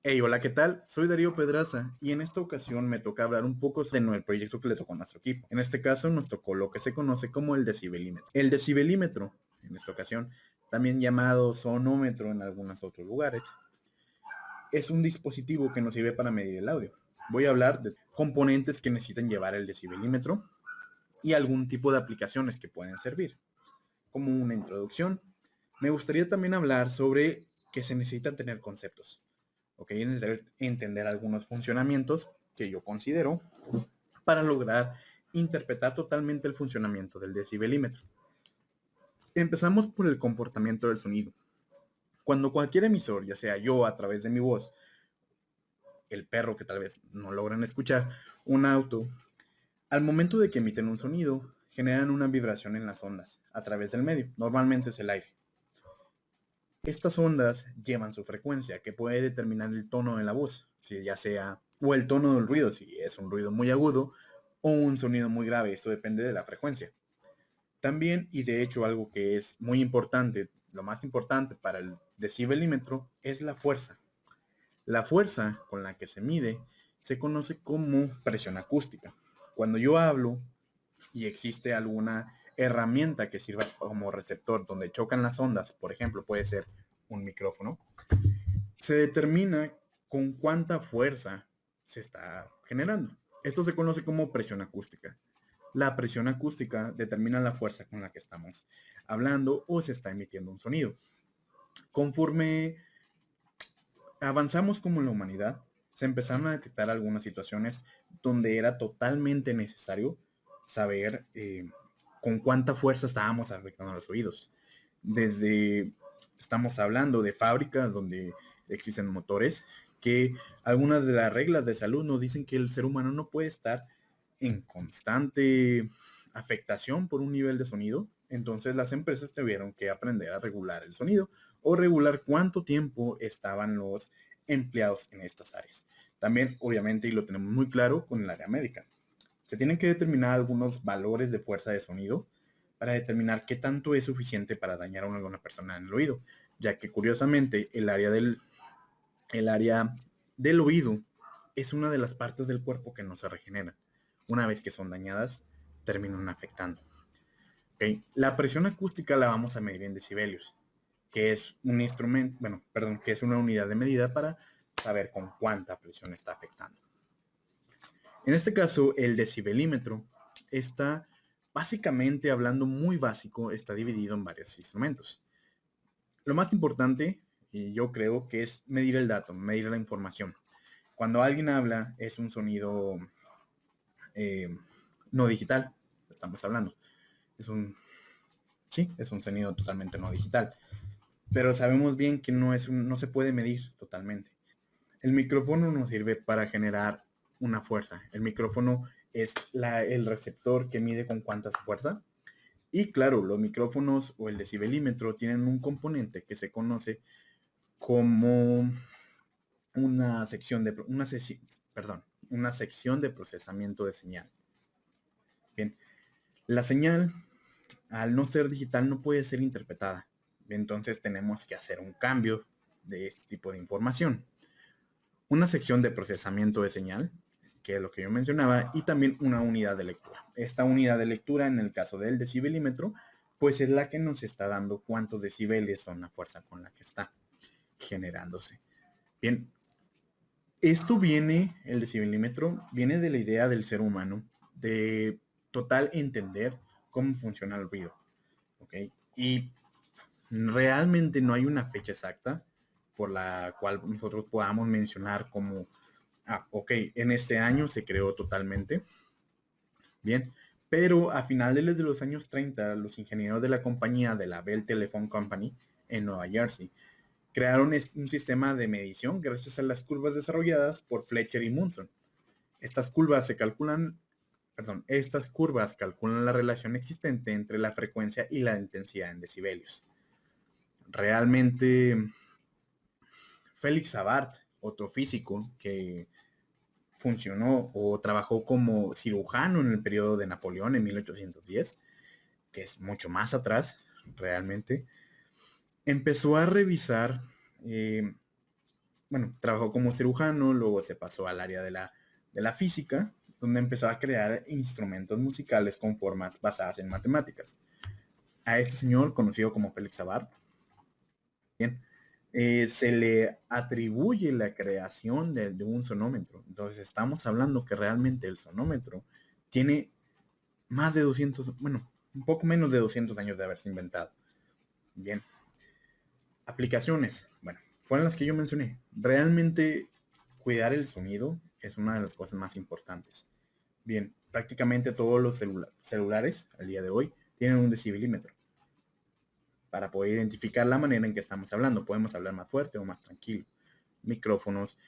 Hey, hola, ¿qué tal? Soy Darío Pedraza y en esta ocasión me toca hablar un poco el proyecto que le tocó a nuestro equipo. En este caso nos tocó lo que se conoce como el decibelímetro. El decibelímetro, en esta ocasión, también llamado sonómetro en algunos otros lugares, es un dispositivo que nos sirve para medir el audio. Voy a hablar de componentes que necesitan llevar el decibelímetro y algún tipo de aplicaciones que pueden servir. Como una introducción, me gustaría también hablar sobre que se necesitan tener conceptos. ¿Ok? Es necesario entender algunos funcionamientos que yo considero para lograr interpretar totalmente el funcionamiento del decibelímetro. Empezamos por el comportamiento del sonido. Cuando cualquier emisor, ya sea yo a través de mi voz, el perro que tal vez no logran escuchar, un auto, al momento de que emiten un sonido, generan una vibración en las ondas a través del medio. Normalmente es el aire. Estas ondas llevan su frecuencia, que puede determinar el tono de la voz, si ya sea, o el tono del ruido, si es un ruido muy agudo o un sonido muy grave. Esto depende de la frecuencia. También, y de hecho algo que es muy importante, lo más importante para el decibelímetro, es la fuerza. La fuerza con la que se mide se conoce como presión acústica. Cuando yo hablo y existe alguna herramienta que sirva como receptor donde chocan las ondas, por ejemplo, puede ser un micrófono, se determina con cuánta fuerza se está generando. Esto se conoce como presión acústica. La presión acústica determina la fuerza con la que estamos hablando o se está emitiendo un sonido. Conforme avanzamos como la humanidad, se empezaron a detectar algunas situaciones donde era totalmente necesario saber con cuánta fuerza estábamos afectando a los oídos. Desde, estamos hablando de fábricas donde existen motores, que algunas de las reglas de salud nos dicen que el ser humano no puede estar en constante afectación por un nivel de sonido. Entonces las empresas tuvieron que aprender a regular el sonido o regular cuánto tiempo estaban los empleados en estas áreas. También, obviamente, y lo tenemos muy claro con el área médica, se tienen que determinar algunos valores de fuerza de sonido para determinar qué tanto es suficiente para dañar a alguna persona en el oído, ya que curiosamente el área del oído es una de las partes del cuerpo que no se regenera. Una vez que son dañadas, terminan afectando. ¿Okay? La presión acústica la vamos a medir en decibelios, que es un instrumento, bueno, perdón, que es una unidad de medida para saber con cuánta presión está afectando. En este caso, el decibelímetro está básicamente, hablando muy básico, está dividido en varios instrumentos. Lo más importante, y yo creo que es medir el dato, medir la información. Cuando alguien habla, es un sonido no digital, estamos hablando. Es un, sí, es un sonido totalmente no digital. Pero sabemos bien que no se puede medir totalmente. El micrófono nos sirve para generar una fuerza. El micrófono es el receptor que mide con cuánta fuerza. Y claro, los micrófonos o el decibelímetro tienen un componente que se conoce como una sección de una sección de procesamiento de señal. Bien, la señal, al no ser digital, no puede ser interpretada. Entonces tenemos que hacer un cambio de este tipo de información. Una sección de procesamiento de señal, que es lo que yo mencionaba, y también una unidad de lectura. Esta unidad de lectura, en el caso del decibelímetro, pues es la que nos está dando cuántos decibeles son la fuerza con la que está generándose. Bien, el decibelímetro, viene de la idea del ser humano de total entender cómo funciona el ruido. ¿Ok? Y realmente no hay una fecha exacta por la cual nosotros podamos mencionar como, ok, en este año se creó totalmente. Bien, pero a finales de los años 30, los ingenieros de la compañía de la Bell Telephone Company en Nueva Jersey crearon un sistema de medición gracias a las curvas desarrolladas por Fletcher y Munson. Estas curvas estas curvas calculan la relación existente entre la frecuencia y la intensidad en decibelios. Realmente, Félix Savart, otro físico que funcionó o trabajó como cirujano en el periodo de Napoleón en 1810, que es mucho más atrás realmente, empezó a revisar bueno, trabajó como cirujano, luego se pasó al área de la física, donde empezó a crear instrumentos musicales con formas basadas en matemáticas. A este señor, conocido como Félix Savart, bien, se le atribuye la creación de un sonómetro. Entonces estamos hablando que realmente el sonómetro tiene más de 200, bueno, un poco menos de 200 años de haberse inventado. Bien. Aplicaciones, bueno, fueron las que yo mencioné. Realmente cuidar el sonido es una de las cosas más importantes. Bien, prácticamente todos los celulares al día de hoy tienen un decibelímetro para poder identificar la manera en que estamos hablando. Podemos hablar más fuerte o más tranquilo. Micrófonos,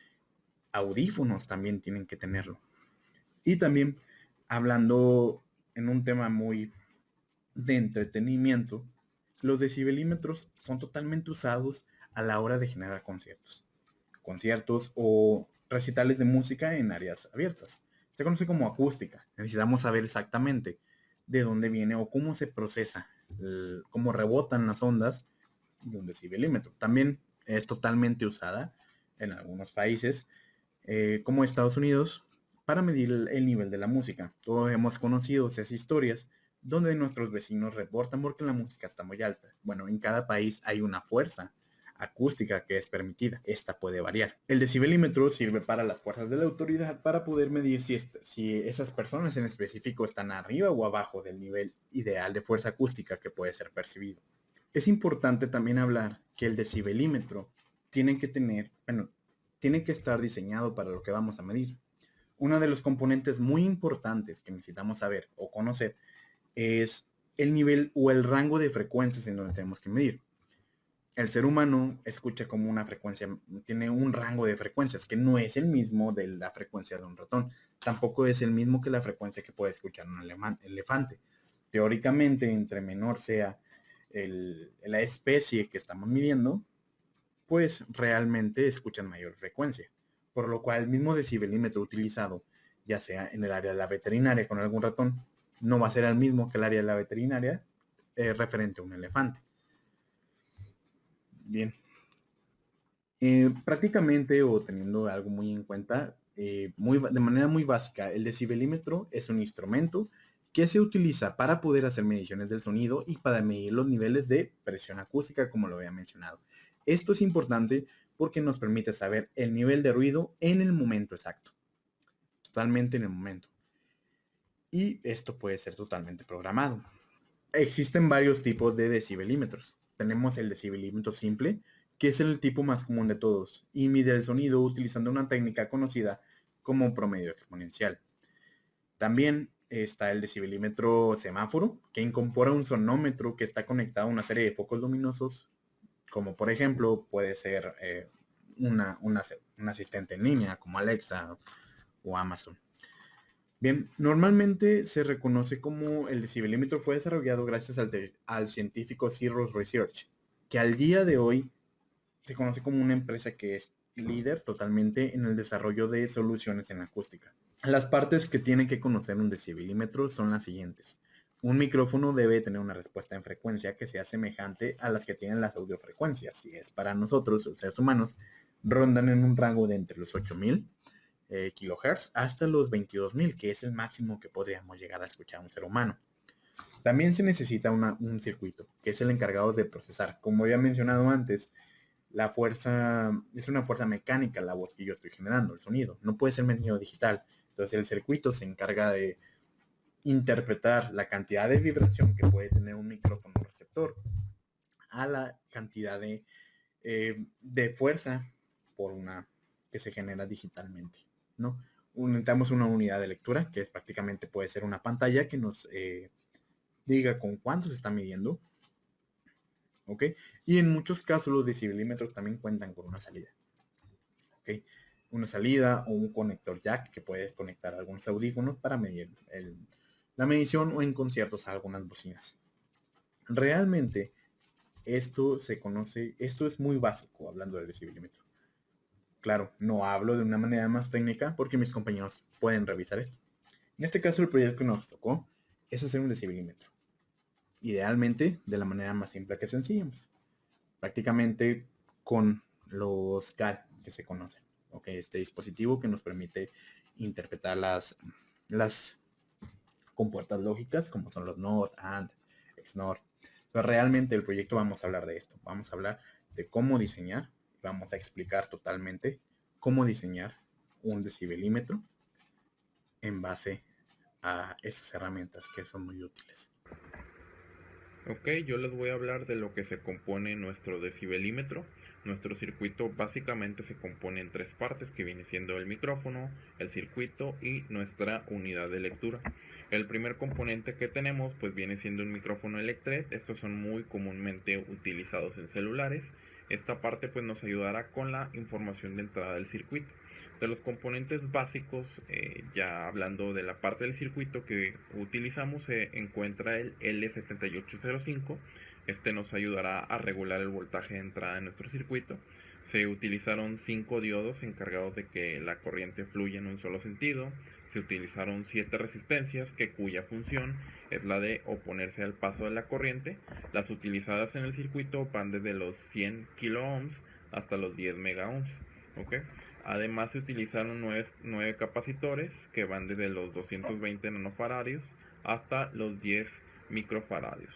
audífonos también tienen que tenerlo. Y también hablando en un tema muy de entretenimiento, los decibelímetros son totalmente usados a la hora de generar conciertos o recitales de música en áreas abiertas. Se conoce como acústica. Necesitamos saber exactamente de dónde viene o cómo se procesa, cómo rebotan las ondas de un decibelímetro. También es totalmente usada en algunos países, como Estados Unidos, para medir el nivel de la música. Todos hemos conocido esas historias donde nuestros vecinos reportan porque la música está muy alta. Bueno, en cada país hay una fuerza acústica que es permitida. Esta puede variar. El decibelímetro sirve para las fuerzas de la autoridad para poder medir si esas personas en específico están arriba o abajo del nivel ideal de fuerza acústica que puede ser percibido. Es importante también hablar que el decibelímetro tiene que tener, bueno, tiene que estar diseñado para lo que vamos a medir. Uno de los componentes muy importantes que necesitamos saber o conocer es el nivel o el rango de frecuencias en donde tenemos que medir. El ser humano escucha como una frecuencia, tiene un rango de frecuencias que no es el mismo de la frecuencia de un ratón. Tampoco es el mismo que la frecuencia que puede escuchar un elefante. Teóricamente, entre menor sea la especie que estamos midiendo, pues realmente escuchan mayor frecuencia. Por lo cual el mismo decibelímetro utilizado, ya sea en el área de la veterinaria con algún ratón, no va a ser el mismo que el área de la veterinaria referente a un elefante. Bien. Prácticamente o teniendo algo muy en cuenta, de manera muy básica, el decibelímetro es un instrumento que se utiliza para poder hacer mediciones del sonido y para medir los niveles de presión acústica, como lo había mencionado. Esto es importante porque nos permite saber el nivel de ruido en el momento exacto, totalmente en el momento. Y esto puede ser totalmente programado. Existen varios tipos de decibelímetros. Tenemos el decibelímetro simple, que es el tipo más común de todos, y mide el sonido utilizando una técnica conocida como promedio exponencial. También está el decibelímetro semáforo, que incorpora un sonómetro que está conectado a una serie de focos luminosos, como por ejemplo puede ser un asistente en línea como Alexa o Amazon. Bien, normalmente se reconoce como el decibelímetro fue desarrollado gracias al científico Cirrus Research, que al día de hoy se conoce como una empresa que es líder totalmente en el desarrollo de soluciones en acústica. Las partes que tiene que conocer un decibelímetro son las siguientes. Un micrófono debe tener una respuesta en frecuencia que sea semejante a las que tienen las audiofrecuencias. Y es para nosotros, los seres humanos, rondan en un rango de entre los 8000 kilohertz hasta los 22.000, que es el máximo que podríamos llegar a escuchar a un ser humano. También se necesita un circuito, que es el encargado de procesar. Como había mencionado antes, la fuerza es una fuerza mecánica, la voz que yo estoy generando, el sonido. No puede ser medido digital. Entonces el circuito se encarga de interpretar la cantidad de vibración que puede tener un micrófono receptor a la cantidad de fuerza por una que se genera digitalmente, ¿no? Necesitamos una unidad de lectura, que es prácticamente puede ser una pantalla que nos diga con cuánto se está midiendo, ¿ok? Y en muchos casos los decibelímetros también cuentan con una salida, ¿ok? Una salida o un conector jack que puedes conectar a algunos audífonos para medir la medición o en conciertos a algunas bocinas. Realmente esto se conoce, esto es muy básico hablando del decibelímetro. Claro, no hablo de una manera más técnica porque mis compañeros pueden revisar esto. En este caso, el proyecto que nos tocó es hacer un decibelímetro. Idealmente, de la manera más simple que sencilla. Prácticamente con los que se conocen. ¿Ok? Este dispositivo que nos permite interpretar las compuertas lógicas, como son los NOT, AND, XNOR. Pero realmente el proyecto vamos a hablar de esto. Vamos a hablar de cómo diseñar. Vamos a explicar totalmente cómo diseñar un decibelímetro en base a esas herramientas que son muy útiles. Ok, yo les voy a hablar de lo que se compone nuestro decibelímetro. Nuestro circuito básicamente se compone en tres partes, que viene siendo el micrófono, el circuito y nuestra unidad de lectura. El primer componente que tenemos pues viene siendo un micrófono Electret. Estos son muy comúnmente utilizados en celulares. Esta parte pues nos ayudará con la información de entrada del circuito. De los componentes básicos, ya hablando de la parte del circuito que utilizamos, se encuentra el L7805. Este nos ayudará a regular el voltaje de entrada en nuestro circuito. Se utilizaron 5 diodos encargados de que la corriente fluya en un solo sentido. Se utilizaron 7 resistencias cuya función es la de oponerse al paso de la corriente. Las utilizadas en el circuito van desde los 100 kiloohms hasta los 10 megaohms. ¿Okay? Además se utilizaron 9 capacitores que van desde los 220 nanofaradios hasta los 10 microfaradios.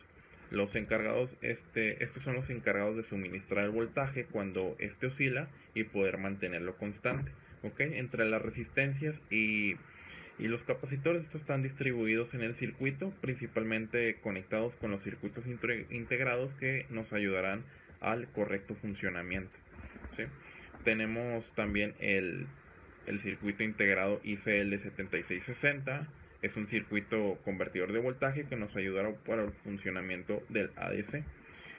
Estos son los encargados de suministrar el voltaje cuando este oscila y poder mantenerlo constante. ¿Okay? Entre las resistencias y los capacitores, estos están distribuidos en el circuito, principalmente conectados con los circuitos integrados que nos ayudarán al correcto funcionamiento. ¿Sí? Tenemos también el circuito integrado ICL7660. Es un circuito convertidor de voltaje que nos ayudará para el funcionamiento del ADC.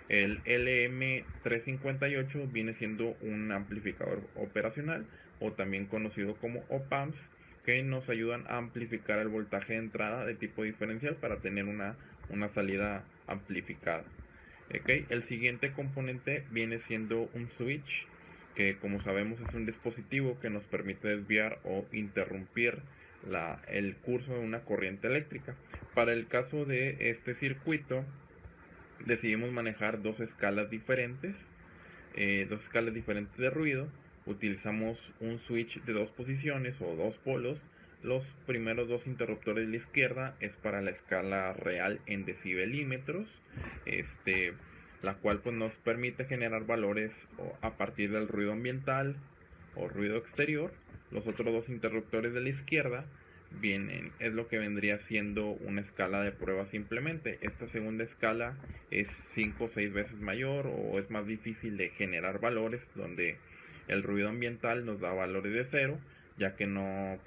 El LM358 viene siendo un amplificador operacional, o también conocido como op-amps, que nos ayudan a amplificar el voltaje de entrada de tipo diferencial para tener una salida amplificada. ¿Okay? El siguiente componente viene siendo un switch, que como sabemos es un dispositivo que nos permite desviar o interrumpir el curso de una corriente eléctrica. Para el caso de este circuito decidimos manejar dos escalas diferentes de ruido. Utilizamos un switch de dos posiciones o dos polos. Los primeros dos interruptores de la izquierda es para la escala real en decibelímetros, la cual pues nos permite generar valores a partir del ruido ambiental o ruido exterior. Los otros dos interruptores de la izquierda es lo que vendría siendo una escala de prueba simplemente. Esta segunda escala es 5 o 6 veces mayor, o es más difícil de generar valores, donde el ruido ambiental nos da valores de cero, ya que no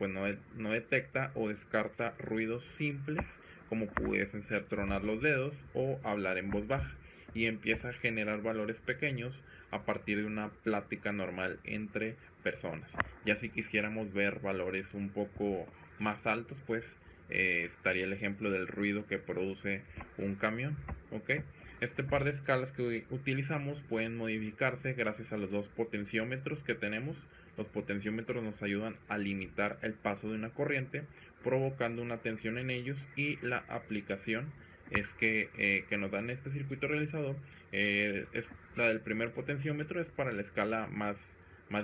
detecta o descarta ruidos simples como pudiesen ser tronar los dedos o hablar en voz baja, y empieza a generar valores pequeños a partir de una plática normal entre personas. Ya si quisiéramos ver valores un poco más altos, pues estaría el ejemplo del ruido que produce un camión. ¿Okay? Este par de escalas que utilizamos pueden modificarse gracias a los dos potenciómetros que tenemos. Los potenciómetros nos ayudan a limitar el paso de una corriente, provocando una tensión en ellos, y la aplicación es que nos dan este circuito realizador. Es la del primer potenciómetro, es para la escala más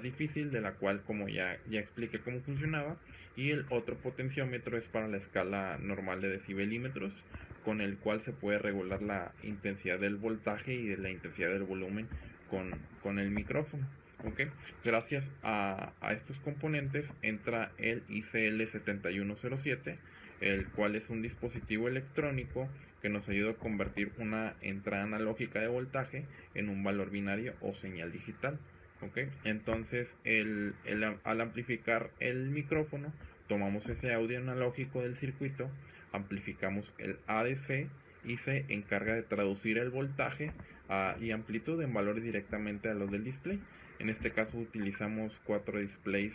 difícil, de la cual como ya expliqué cómo funcionaba, y el otro potenciómetro es para la escala normal de decibelímetros, con el cual se puede regular la intensidad del voltaje y de la intensidad del volumen con el micrófono. ¿Okay? Gracias a estos componentes entra el ICL7107, el cual es un dispositivo electrónico que nos ayuda a convertir una entrada analógica de voltaje en un valor binario o señal digital. ¿Okay? Entonces al amplificar el micrófono, tomamos ese audio analógico del circuito, amplificamos el ADC y se encarga de traducir el voltaje y amplitud en valores directamente a los del display. En este caso utilizamos 4 displays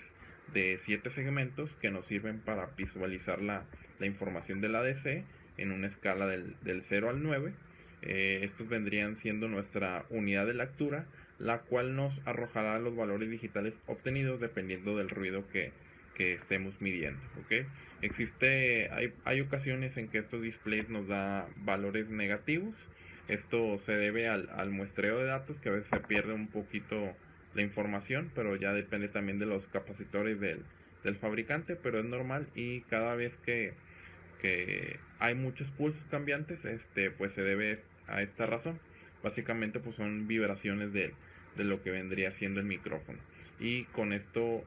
de 7 segmentos que nos sirven para visualizar la información del ADC en una escala del 0 al 9. Estos vendrían siendo nuestra unidad de lectura, la cual nos arrojará los valores digitales obtenidos dependiendo del ruido que estemos midiendo. ¿Okay? Hay ocasiones en que estos displays nos da valores negativos. Esto se debe al muestreo de datos, que a veces se pierde un poquito la información, pero ya depende también de los capacitores del fabricante, pero es normal y cada vez que hay muchos pulsos cambiantes, pues se debe a esta razón. Básicamente pues son vibraciones de lo que vendría siendo el micrófono. Y con esto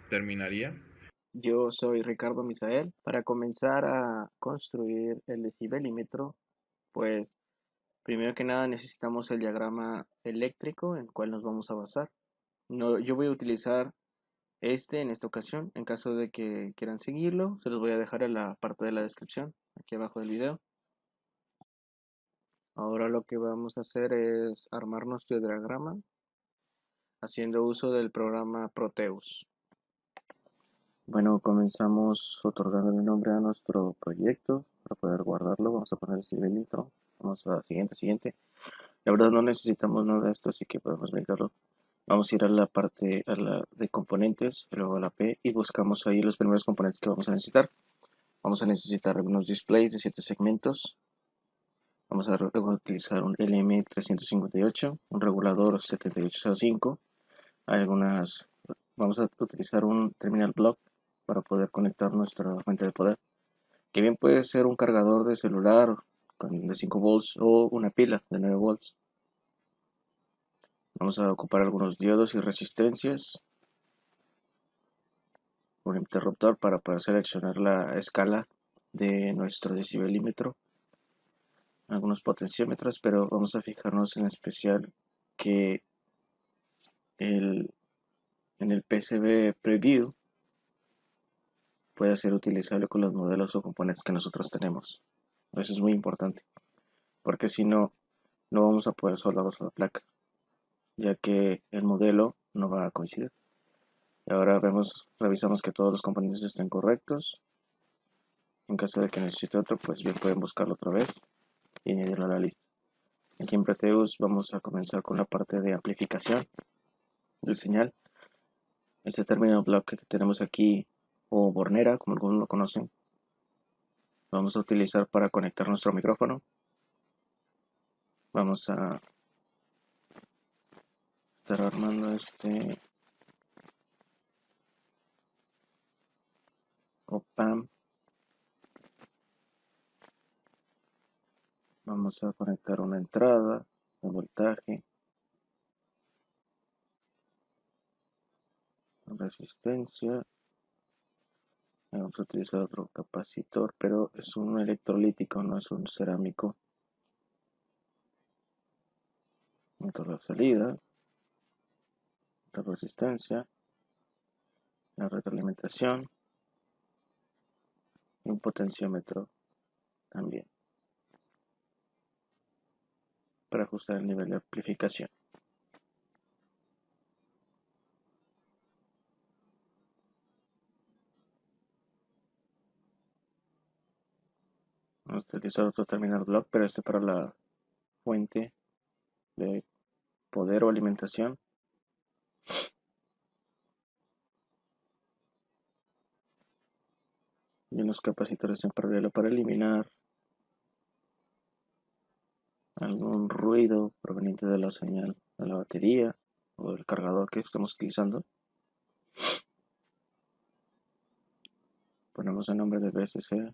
terminaría. Yo soy Ricardo Misael. Para comenzar a construir el decibelímetro, pues primero que nada necesitamos el diagrama eléctrico en el cual nos vamos a basar. No, yo voy a utilizar en esta ocasión. En caso de que quieran seguirlo, se los voy a dejar en la parte de la descripción, aquí abajo del video. Ahora lo que vamos a hacer es armar nuestro diagrama haciendo uso del programa Proteus. Bueno, comenzamos otorgando el nombre a nuestro proyecto para poder guardarlo. Vamos a poner el civilito. Vamos a siguiente. La verdad no necesitamos nada de esto, así que podemos brincarlo. Vamos a ir a la parte de componentes, luego a la P y buscamos ahí los primeros componentes que vamos a necesitar. Vamos a necesitar algunos displays de 7 segmentos. Vamos a utilizar un LM358, un regulador 7805. Vamos a utilizar un terminal block para poder conectar nuestra fuente de poder, que bien puede ser un cargador de celular de 5 volts o una pila de 9 volts. Vamos a ocupar algunos diodos y resistencias, un interruptor para poder seleccionar la escala de nuestro decibelímetro, algunos potenciómetros, pero vamos a fijarnos en especial que en el PCB Preview puede ser utilizable con los modelos o componentes que nosotros tenemos. Eso es muy importante, porque si no, no vamos a poder soldarlos a la placa, ya que el modelo no va a coincidir. Y ahora revisamos que todos los componentes estén correctos. En caso de que necesite otro, pues bien pueden buscarlo otra vez y añadirlo a la lista. Aquí en Proteus vamos a comenzar con la parte de amplificación del señal. Este terminal block que tenemos aquí, o bornera, como algunos lo conocen, vamos a utilizar para conectar nuestro micrófono. Vamos a estar armando este op-amp. Vamos a conectar una entrada de voltaje, resistencia. Vamos a utilizar otro capacitor, pero es un electrolítico, no es un cerámico. Entonces la salida, la resistencia, la retroalimentación y un potenciómetro también para ajustar el nivel de amplificación. Vamos a utilizar otro terminal block, pero este para la fuente de poder o alimentación. Y unos capacitores en paralelo para eliminar algún ruido proveniente de la señal de la batería o del cargador que estamos utilizando. Ponemos el nombre de BSC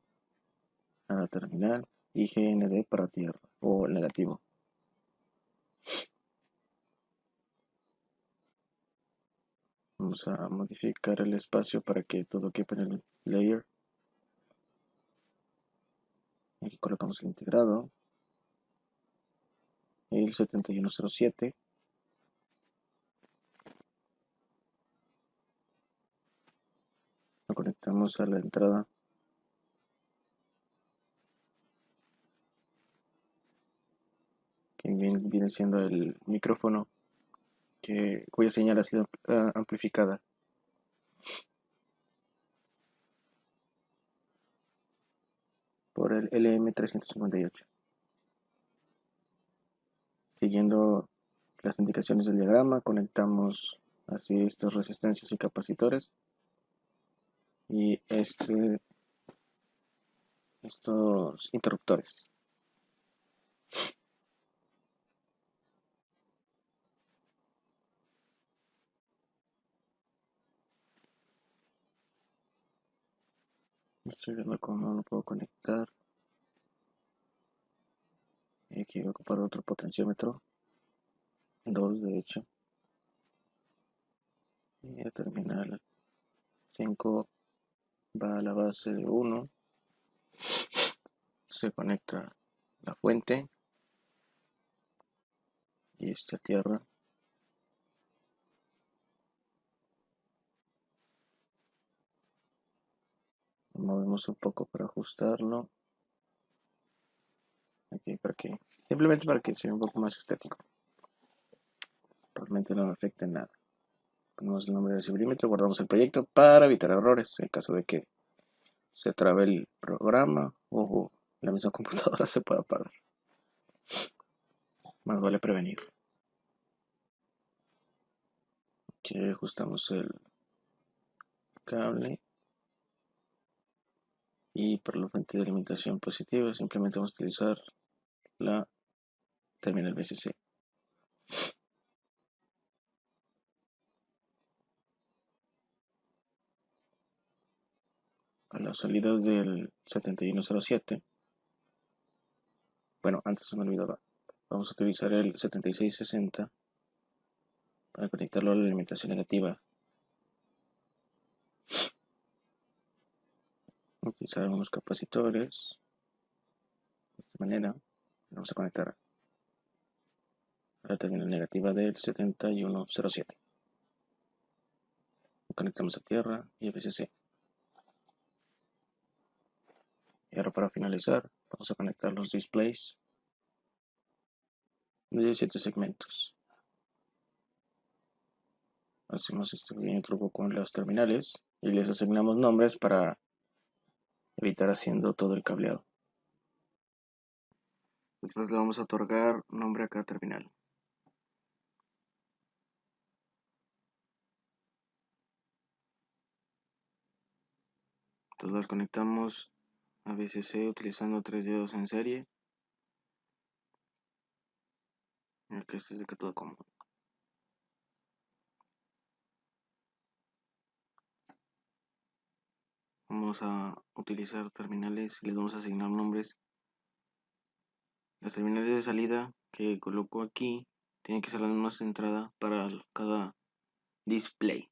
a la terminal y GND para tierra o negativo. Vamos a modificar el espacio para que todo quepa en el layer. Aquí colocamos el integrado, el 7107. Lo conectamos a la entrada. Que viene siendo el micrófono cuya señal ha sido amplificada. Por el LM358. Siguiendo las indicaciones del diagrama, conectamos así estas resistencias y capacitores y estos interruptores. Estoy viendo cómo no lo puedo conectar. Y aquí voy a ocupar otro potenciómetro. 2 de hecho. Y el terminal 5 va a la base de 1. Se conecta la fuente. Y esta tierra. Lo movemos un poco para ajustarlo. Aquí para que, simplemente para que sea un poco más estético. Realmente no me afecta en nada. Ponemos el nombre del ciberímetro, guardamos el proyecto para evitar errores en caso de que se trabe el programa o la misma computadora se pueda apagar. Más vale prevenir. Aquí ajustamos el cable y para la fuente de alimentación positiva simplemente vamos a utilizar la terminal VCC. A la salida del 7107, bueno, antes se me olvidaba, vamos a utilizar el 7660 para conectarlo a la alimentación negativa. Utilizar algunos capacitores de esta manera. Vamos a conectar a la terminal negativa del 7107. Conectamos a tierra y a VCC. Y ahora para finalizar vamos a conectar los displays de 17 segmentos. Hacemos este pequeño truco con las terminales y les asignamos nombres para evitar haciendo todo el cableado. Después le vamos a otorgar nombre a cada terminal. Entonces las conectamos a VCC utilizando 3 diodos en serie. El que este es de cátodo común. Vamos a utilizar terminales y les vamos a asignar nombres. Las terminales de salida que coloco aquí tienen que ser las mismas de entrada para cada display.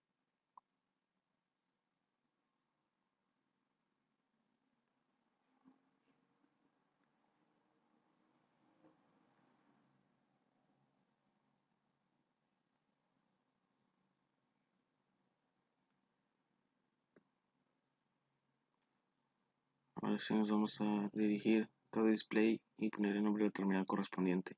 Ahora sí nos vamos a dirigir a cada display y poner el nombre del terminal correspondiente.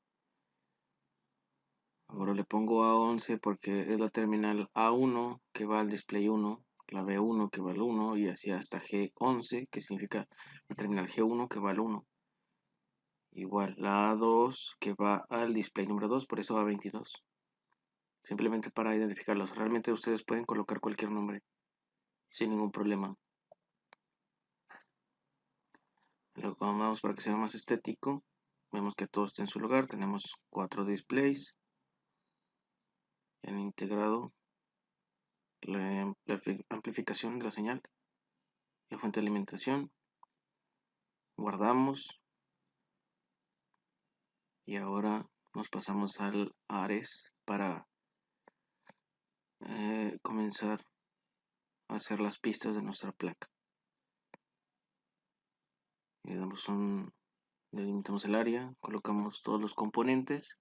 Ahora le pongo A11 porque es la terminal A1 que va al display 1, la B1 que va al 1 y así hasta G11 que significa la terminal G1 que va al 1. Igual la A2 que va al display número 2, por eso A22. Simplemente para identificarlos. Realmente ustedes pueden colocar cualquier nombre sin ningún problema. Lo acomodamos para que sea más estético. Vemos que todo está en su lugar. Tenemos 4 displays. El integrado, la amplificación de la señal, la fuente de alimentación. Guardamos. Y ahora nos pasamos al Ares para comenzar a hacer las pistas de nuestra placa. Delimitamos el área, colocamos todos los componentes.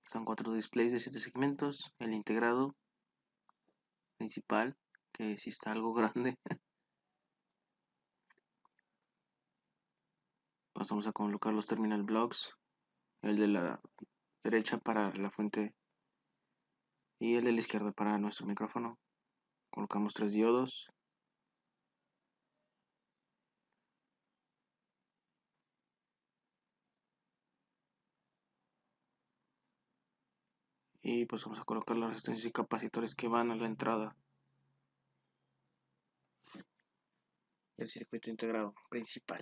Son 4 displays de 7 segmentos. El integrado principal, que sí está algo grande. Pasamos a colocar los terminal blocks. El de la derecha para la fuente y el de la izquierda para nuestro micrófono. Colocamos 3 diodos. Y pues vamos a colocar las resistencias y capacitores que van a la entrada del circuito integrado principal.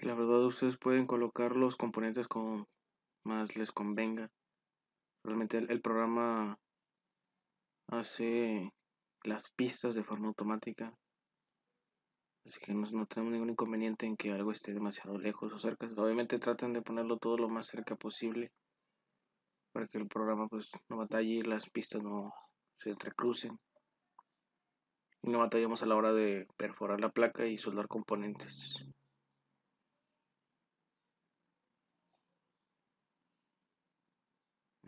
que la verdad ustedes pueden colocar los componentes como más les convenga. Realmente el programa hace las pistas de forma automática, así que no tenemos ningún inconveniente en que algo esté demasiado lejos o cerca. Obviamente traten de ponerlo todo lo más cerca posible para que el programa pues no batalle y las pistas no se entrecrucen y no batallemos a la hora de perforar la placa y soldar componentes.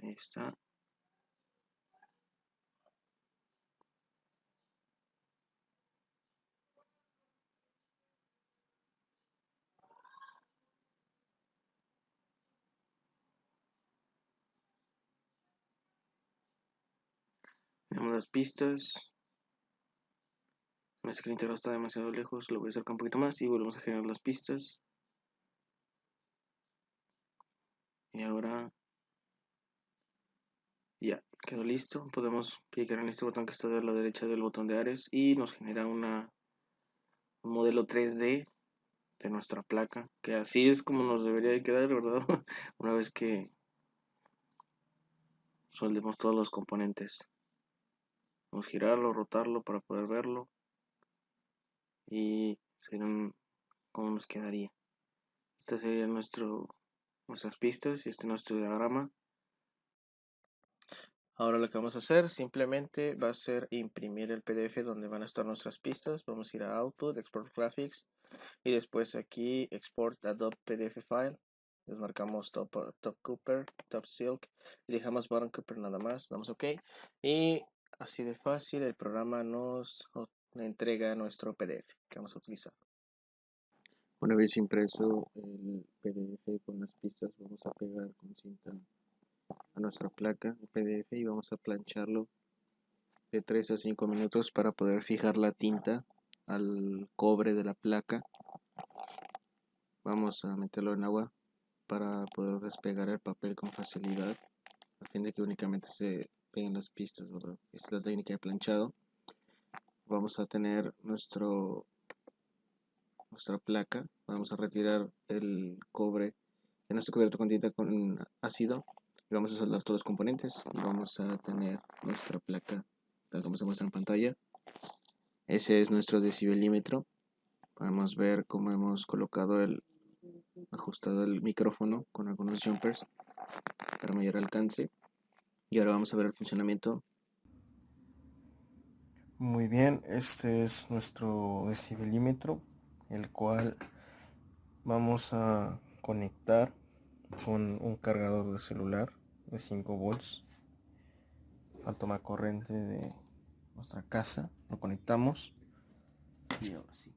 Ahí está. Tenemos las pistas. Me hace que el integrador está demasiado lejos, lo voy a acercar un poquito más y volvemos a generar las pistas. Y ahora ya quedó listo. Podemos clicar en este botón que está a la derecha del botón de Ares y nos genera un modelo 3D de nuestra placa, que así es como nos debería de quedar, ¿verdad? Una vez que soldemos todos los componentes. Vamos a girarlo, rotarlo para poder verlo y serían cómo nos quedaría. Este sería nuestras pistas y este es nuestro diagrama. Ahora lo que vamos a hacer simplemente va a ser imprimir el PDF donde van a estar nuestras pistas. Vamos a ir a Output, Export Graphics y después aquí Export Adobe PDF File. Les marcamos Top Cooper, Top Silk y dejamos Bottom Cooper nada más. Damos OK y así de fácil el programa nos entrega nuestro PDF que vamos a utilizar. Una vez impreso el PDF con las pistas, vamos a pegar con cinta a nuestra placa de PDF y vamos a plancharlo de 3 a 5 minutos para poder fijar la tinta al cobre de la placa. Vamos a meterlo en agua para poder despegar el papel con facilidad a fin de que únicamente se peguen las pistas, ¿verdad? Esta es la técnica de planchado. Vamos a tener nuestra placa, vamos a retirar el cobre que no está cubierto con tinta con ácido y vamos a soldar todos los componentes y vamos a tener nuestra placa tal como se muestra en pantalla. Ese es nuestro decibelímetro. Podemos ver cómo hemos ajustado el micrófono con algunos jumpers para mayor alcance. Y ahora vamos a ver el funcionamiento. Muy bien, este es nuestro decibelímetro, el cual vamos a conectar con un cargador de celular de 5 volts a toma corriente de nuestra casa. Lo conectamos y ahora sí.